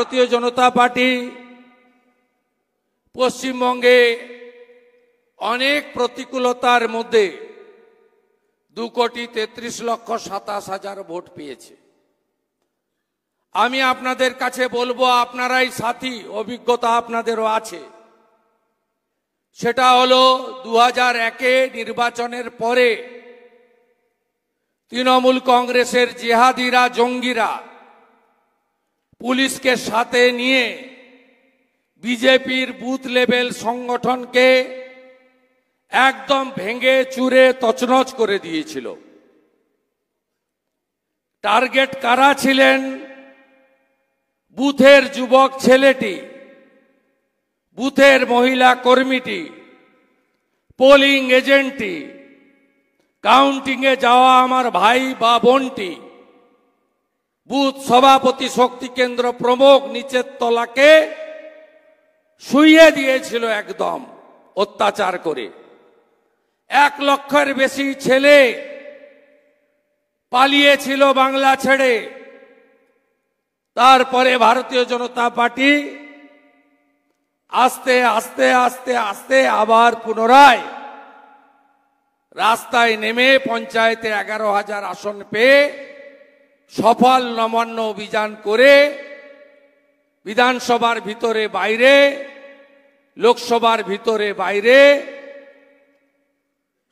ভারতীয় জনতা পার্টি পশ্চিমবঙ্গে অনেক প্রতিকূলতার মধ্যে 2,33,27,000 ভোট পেয়েছে। আমি আপনাদের কাছে বলবো, আপনারাই সাথী, অভিজ্ঞতা আপনাদেরও আছে। সেটা হলো 2001-এ নির্বাচনের পরে তৃণমূল কংগ্রেসের জিহাদিরা, জঙ্গিরা পুলিশকে সাথে নিয়ে বিজেপির বুথ লেভেল সংগঠনকে একদম ভেঙে চুরে তছনছ করে দিয়েছিল। টার্গেট কারা ছিলেন? বুথের যুবক ছেলেটি, বুথের মহিলা কর্মীটি, পোলিং এজেন্টটি, কাউন্টিংয়ে যাওয়া আমার ভাই বা বোনটি, বুথ সভাপতি, শক্তি কেন্দ্র প্রমুখ, নিচের তলাকে শুইয়ে দিয়েছিল একদম অত্যাচার করে। 1 লক্ষের বেশি ছেলে পালিয়েছিল বাংলা ছেড়ে। তারপরে ভারতীয় জনতা পার্টি আস্তে আস্তে আস্তে আস্তে আবার পুনরায় রাস্তায় নেমে পঞ্চায়েতে 11,000 আসন পেয়ে সফল নবান্ন অভিযান করে বিধানসভার ভিতরে বাইরে, লোকসভার ভিতরে বাইরে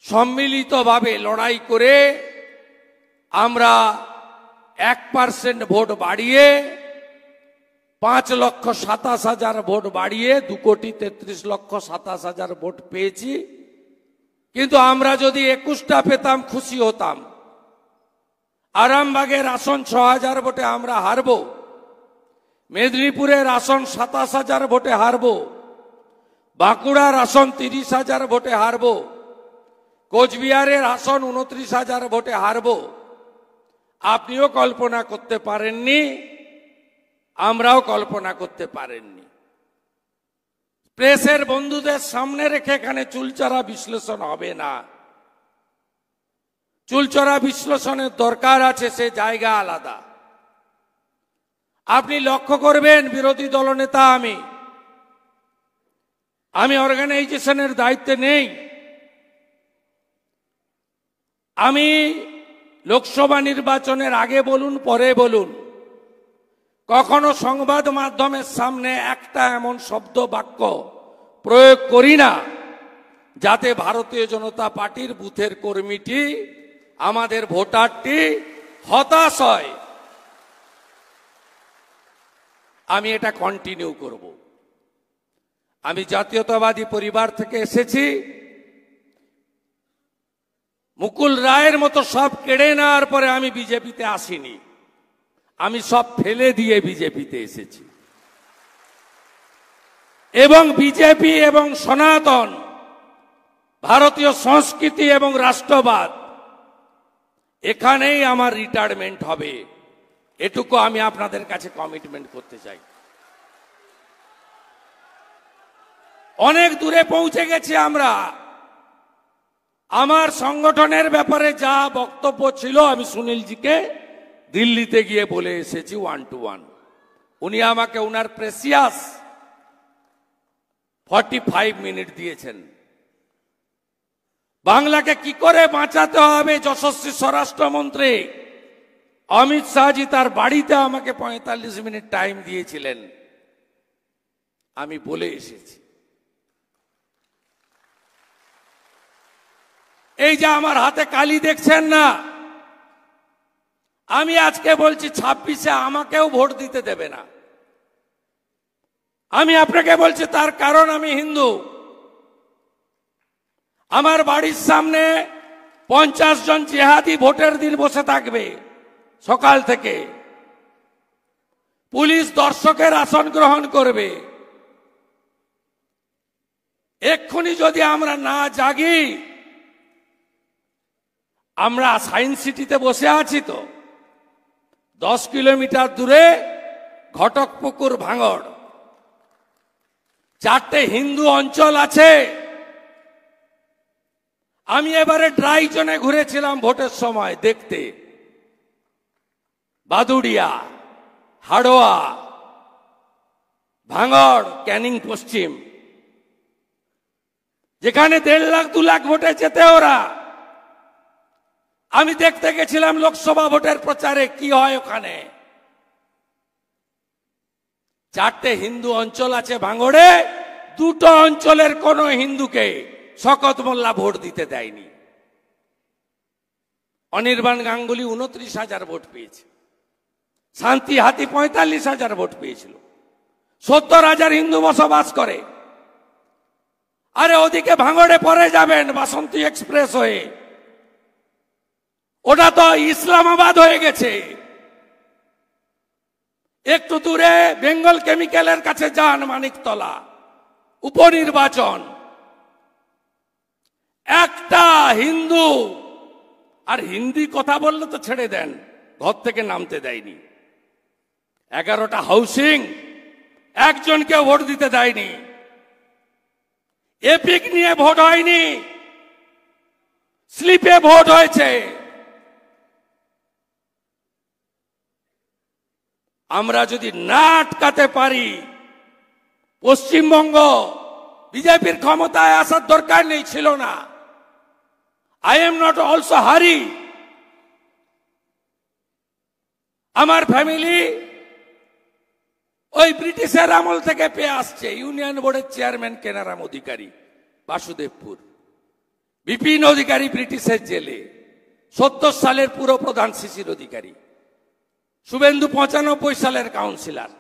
সম্মিলিতভাবে লড়াই করে আমরা 1% ভোট বাড়িয়ে 5,27,000 ভোট বাড়িয়ে 2,33,27,000 ভোট পেয়েছি। কিন্তু আমরা যদি 21টা পেতাম খুশি হতাম। আরামবাগের আসন 6,000 ভোটে আমরা হারব, মেদিনীপুরের আসন 27,000 ভোটে হারব, বাঁকুড়ার আসন 30,000 ভোটে হারব, কোচবিহারের আসন 29,000 ভোটে হারব। আপনিও কল্পনা করতে পারেননি, আমরাও কল্পনা করতে পারেননি। প্রেসের বন্ধুদের সামনে রেখে এখানে চুলচেরা বিশ্লেষণ হবে না। চুলচেরা বিশ্লেষণের দরকার আছে, সে জায়গা আলাদা। আপনি লক্ষ্য করবেন, বিরোধী দলনেতা আমি অর্গানাইজেশনের দায়িত্বে নেই। আমি লোকসভা নির্বাচনের আগে বলুন, পরে বলুন, কখনো সংবাদ মাধ্যমের সামনে একটা এমন শব্দ বাক্য প্রয়োগ করি না যাতে ভারতীয় জনতা পার্টির বুথের কর্মীটি, আমাদের ভোটারটি হতাশ হয়। আমি এটা কন্টিনিউ করব। আমি জাতীয়তাবাদী পরিবার থেকে এসেছি। মুকুল রায়ের মতো সব কেড়ে নেওয়ার পরে আমি বিজেপিতে আসিনি। আমি সব ফেলে দিয়ে বিজেপিতে এসেছি। এবং বিজেপি এবং সনাতন ভারতীয় সংস্কৃতি এবং রাষ্ট্রবাদ, এখানেই আমার রিটায়ারমেন্ট হবে। এটুকু আমি আপনাদের কাছে কমিটমেন্ট করতে চাই। অনেক দূরে পৌঁছে গেছি আমরা। আমার সংগঠনের ব্যাপারে যা বক্তব্য ছিল আমি সুনীলজিকে দিল্লিতে গিয়ে বলে এসেছি 1 to 1। উনি আমাকে উনার প্রেসিয়াস 45 মিনিট দিয়েছেন। বাংলাকে কি করে বাঁচাতে হবে, যশস্বী স্বরাষ্ট্রমন্ত্রী অমিত শাহজি তার বাড়িতে আমাকে 45 মিনিট টাইম দিয়েছিলেন। আমি বলে এসেছি। এই যে আমার হাতে কালি দেখছেন না, আমি আজকে বলছি 26-এ আমাকেও ভোট দিতে দেবে না। আমি আপনাকে বলছি, তার কারণ আমি হিন্দু। আমার বাড়ির সামনে 50 জন জিহাদি ভোটের দিন বসে থাকবে সকাল থেকে। পুলিশ দর্শকের আসন গ্রহণ করবে। এক্ষুনি যদি আমরা না জাগি, আমরা সায়েন্স সিটিতে বসে আছি তো, 10 কিলোমিটার দূরে ঘটকপুকুর, ভাঙড়, 4টে হিন্দু অঞ্চল আছে। আমি এবারে ড্রাই জোনে ঘুরেছিলাম ভোটের সময় দেখতে। বাদুড়িয়া, হাড়োয়া, ভাঙড়, ক্যানিং পশ্চিম, যেখানে 1.5 লাখ 2 লাখ ভোটে যেতে ওরা। আমি দেখতে গেছিলাম লোকসভা ভোটের প্রচারে কি হয় ওখানে। 4টে হিন্দু অঞ্চল আছে ভাঙড়ে, 2টো অঞ্চলের কোন হিন্দুকে শকত মোল্লা ভোট দিতে দেয়নি। অনির্বাণ গাঙ্গুলি 29,000 ভোট পেয়েছে, শান্তি হাতি 45,000 ভোট পেয়েছিল। 70,000 হিন্দু বসবাস করে। আরে ওদিকে ভাঙড়ে পরে যাবেন বাসন্তী এক্সপ্রেস হয়ে, ওটা তো ইসলামাবাদ হয়ে গেছে। একটু দূরে বেঙ্গল কেমিক্যালের কাছে যান, মানিকতলা উপনির্বাচন, একটা হিন্দু, আর হিন্দি কথা বললে তো ছেড়ে দেন, ঘর থেকে নামতে দেয়নি। 11টা হাউসিং, একজনকে ভোট দিতে দেয়নি। এপিক নিয়ে ভোট হয়নি, স্লিপে ভোট হয়েছে। আমরা যদি না আটকাতে পারি, পশ্চিমবঙ্গ বিজেপির ক্ষমতায় আসার দরকার নেই, ছিল না। আই এম নট অলসো হারি। আমার ফ্যামিলি ওই ব্রিটিশের আমল থেকে পেয়ে আসছে। ইউনিয়ন বোর্ডের চেয়ারম্যান কেনারাম অধিকারী, বাসুদেবপুর। বিপিন অধিকারী ব্রিটিশের জেলে, 70 সালের পুরো প্রধান শিশির অধিকারী। শুভেন্দু 95 সালের কাউন্সিলর,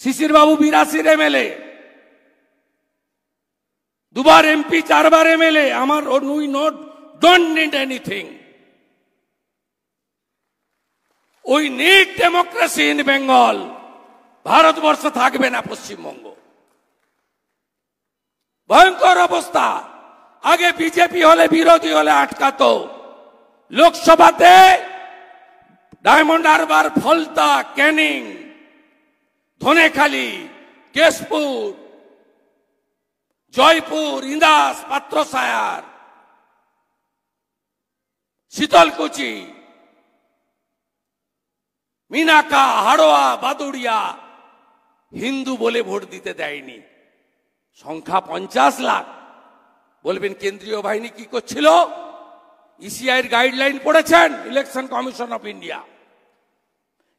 শিশির বাবু 82 এমএলএ, 2বার এমপি, 4বার এমএলএ। আমার we not don't need anything, we need democracy in Bengal. Bharatvarsha থাকবে না পশ্চিমবঙ্গ। ভয়ঙ্কর অবস্থা। আগে বিজেপি হলে, বিরোধী হলে আটকাতো। লোকসভাতে ডায়মন্ড হারবার, ফলতা, ক্যানিং, ধনেখালি, কেশপুর, জয়পুর, ইন্দাস, পাত্রসায়ার, শীতলকুচি, মিনাকা, হাড়োয়া, বাদুড়িয়া হিন্দু বলে ভোট দিতে দেয়নি। সংখ্যা 50 লাখ। বলবেন কেন্দ্রীয় বাহিনী কি করছিল? ইসিআইয়ের গাইডলাইন পড়েছেন? Election commission of India.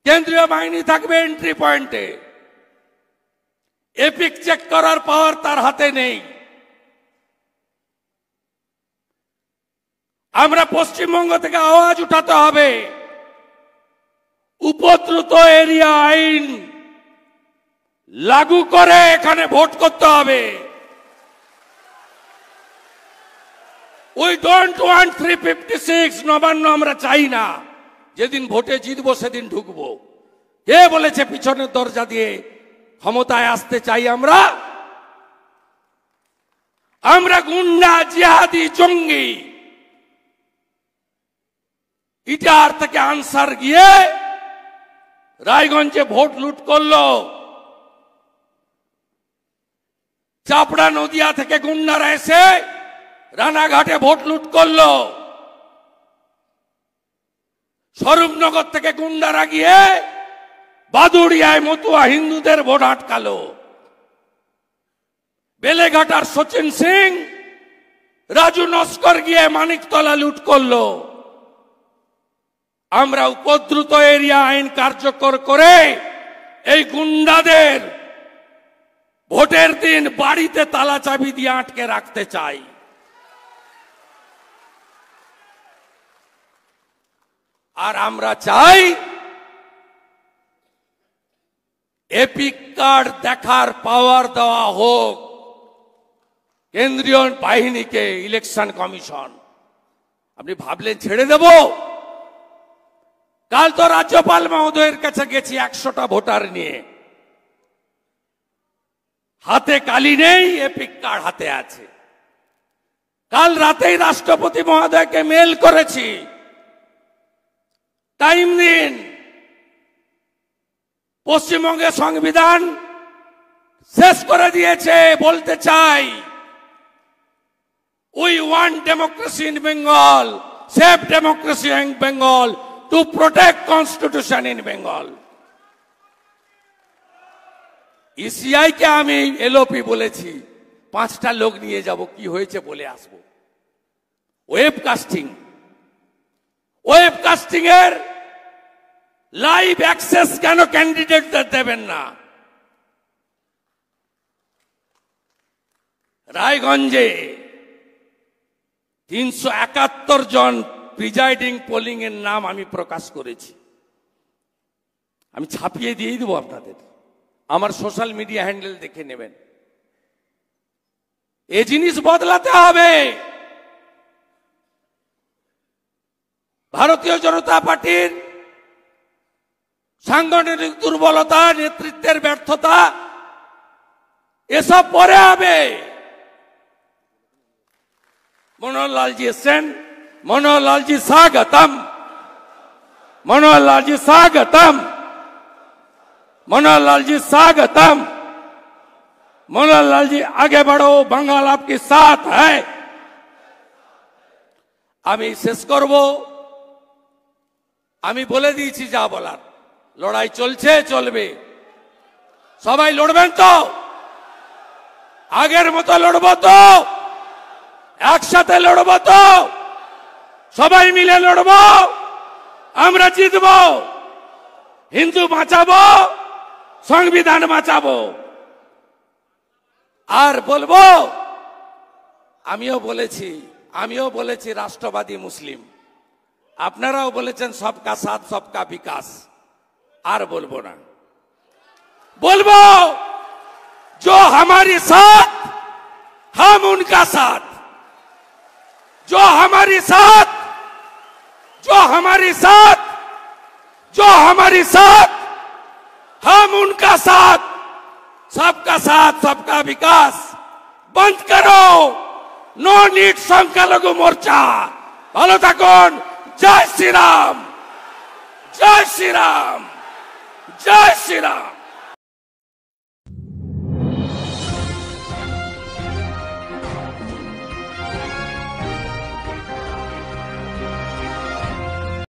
কেন্দ্রীয় বাহিনী থাকবে এন্ট্রি পয়েন্টে। এপিক চেক করার পাওয়ার তার হাতে নেই। আমরা পশ্চিমবঙ্গ থেকে আওয়াজ উঠাতে হবে। উপদ্রুত এরিয়া আইন লাগু করে এখানে ভোট করতে হবে। উই ডোন্ট ওয়ান্ট 356 নবান্ন আমরা চাই না। যেদিন ভোটে জিতবো সেদিন ঢুকবো। কে বলেছে পিছনের দরজা দিয়ে ক্ষমতায় আসতে চাই আমরা? আমরা গুন্ডা, জিহাদি, জঙ্গি। ইটার থেকে আনসার গিয়ে রায়গঞ্জে ভোট লুট করলো। চাপড়া নদিয়া থেকে গুন্ডারা এসে রানাঘাটে ভোট লুট করলো। স্বরূপনগর থেকে গুন্ডারা গিয়ে বাদুড়িয়ায় মতুয়া হিন্দুদের ভোট আটকালো। বেলেঘাটার সচিন সিং, রাজু নস্কর গিয়ে মানিকতলা লুট করলো। আমরা উপদ্রুত এরিয়া আইন কার্যকর করে এই গুন্ডাদের ভোটের দিন বাড়িতে তালা চাবি দিয়ে আটকে রাখতে চাই। আর আমরা চাই এপিক কার্ড দেখার পাওয়ার দেওয়া হোক কেন্দ্রীয় বাহিনীকে, ইলেকশন কমিশন। আপনি ভাবলেন ছেড়ে দেব? কাল তো রাজ্যপাল মহোদয়ের কাছে গেছি 100টা ভোটার নিয়ে। হাতে কালি নেই, এপিক কার্ড হাতে আছে। কাল রাতেই রাষ্ট্রপতি মহোদয়কে মেল করেছি, টাইম দিন। পশ্চিমবঙ্গের সংবিধান শেষ করে দিয়েছে। বলতে চাই, we want democracy in Bengal, safe democracy in Bengal, to protect constitution in Bengal. ECI কে আমি এলওপি বলেছি 5টা লোক নিয়ে যাব, কি হয়েছে বলে আসবো। ওয়েবকাস্টিং এর লাইভ অ্যাক্সেস কেন ক্যান্ডিডেটদের দেবেন না? রায়গঞ্জে 371 জন প্রিজাইডিং পোলিং এর নাম আমি প্রকাশ করেছি। আমি ছাপিয়ে দিয়ে দেবো আপনাদের, আমার সোশ্যাল মিডিয়া হ্যান্ডেল দেখে নেবেন। এই জিনিস বদলাতে হবে। ভারতীয় জনতা পার্টির সাংগঠনিক দুর্বলতা, নেতৃত্বের ব্যর্থতা এসব পরে হবে। मनोहर लाल जी एसेन, मनोहर लाल जी स्वागतम, मनोहर लाल जी स्वागतम, मनोहर लाल जी स्वागतम, मनोहर लाल जी आगे बढ़ो, बंगाल आपके साथ है। আমি শেষ করব। আমি বলে দিয়েছি যা বলার। লড়াই চলছে, চলবে। সবাই লড়বেন তো? আগের মতো লড়বো তো? একসাথে লড়বো তো? সবাই মিলে লড়বো, আমরা জিতবো। হিন্দু বাঁচাবো, সংবিধান বাঁচাবো। আর বলবো, আমিও বলেছি রাষ্ট্রবাদী মুসলিম, আপনারাও বলেছেন সবকা সাথ সবকা বিকাশ। আর বলবো না, বলবো जो हमारी साथ हम उनका साथ, जो हमारी साथ, जो हमारी साथ, जो हमारी साथ, हम उनका साथ। सबका साथ सबका विकास बंद करो। नो नीड संख्यालघु मोर्चा। ভালো থাকুন। জয় শ্রীরাম, জয় শ্রীরাম, জয় শ্রীরাম।